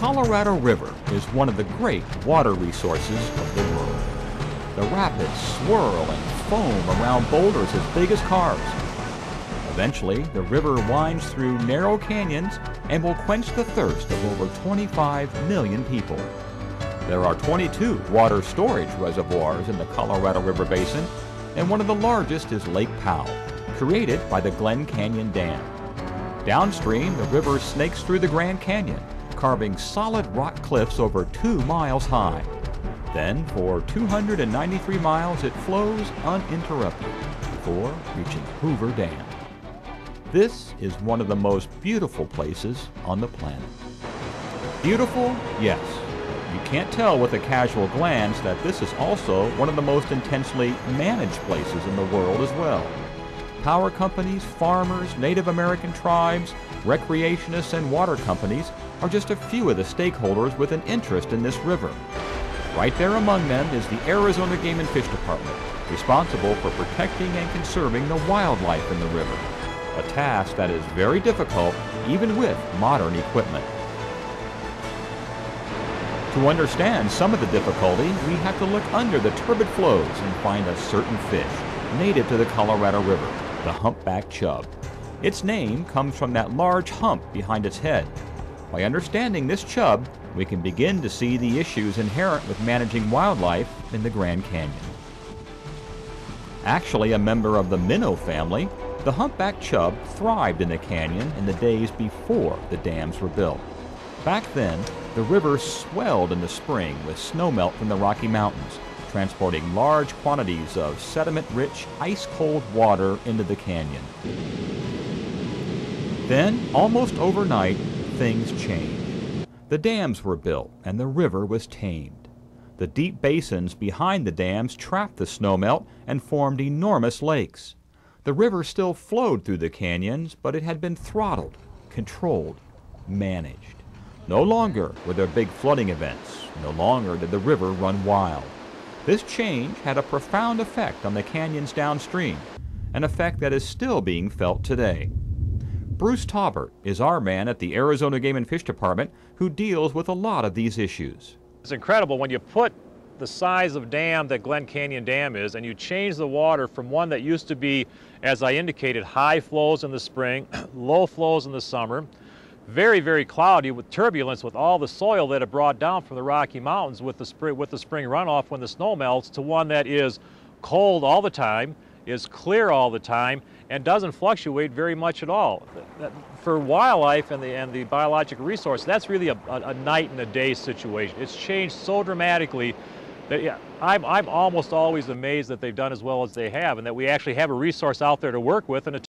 Colorado River is one of the great water resources of the world. The rapids swirl and foam around boulders as big as cars. Eventually, the river winds through narrow canyons and will quench the thirst of over 25 million people. There are 22 water storage reservoirs in the Colorado River Basin, and one of the largest is Lake Powell, created by the Glen Canyon Dam. Downstream, the river snakes through the Grand Canyon, carving solid rock cliffs over 2 miles high. Then, for 293 miles, it flows uninterrupted before reaching Hoover Dam. This is one of the most beautiful places on the planet. Beautiful? Yes. You can't tell with a casual glance that this is also one of the most intensely managed places in the world as well. Power companies, farmers, Native American tribes, recreationists, and water companies are just a few of the stakeholders with an interest in this river. Right there among them is the Arizona Game and Fish Department, responsible for protecting and conserving the wildlife in the river, a task that is very difficult even with modern equipment. To understand some of the difficulty, we have to look under the turbid flows and find a certain fish native to the Colorado River, the humpback chub. Its name comes from that large hump behind its head. By understanding this chub, we can begin to see the issues inherent with managing wildlife in the Grand Canyon. Actually a member of the minnow family, the humpback chub thrived in the canyon in the days before the dams were built. Back then, the river swelled in the spring with snowmelt from the Rocky Mountains, transporting large quantities of sediment-rich, ice-cold water into the canyon. Then, almost overnight, things changed. The dams were built and the river was tamed. The deep basins behind the dams trapped the snowmelt and formed enormous lakes. The river still flowed through the canyons, but it had been throttled, controlled, managed. No longer were there big flooding events. No longer did the river run wild. This change had a profound effect on the canyons downstream, an effect that is still being felt today. Bruce Taubert is our man at the Arizona Game and Fish Department who deals with a lot of these issues. It's incredible when you put the size of dam that Glen Canyon Dam is and you change the water from one that used to be, as I indicated, high flows in the spring, low flows in the summer, very, very cloudy with turbulence with all the soil that it brought down from the Rocky Mountains with the spring runoff when the snow melts, to one that is cold all the time, is clear all the time, and doesn't fluctuate very much at all. For wildlife and the biological resource, that's really a night and a day situation. It's changed so dramatically that, yeah, I'm almost always amazed that they've done as well as they have, and that we actually have a resource out there to work with and to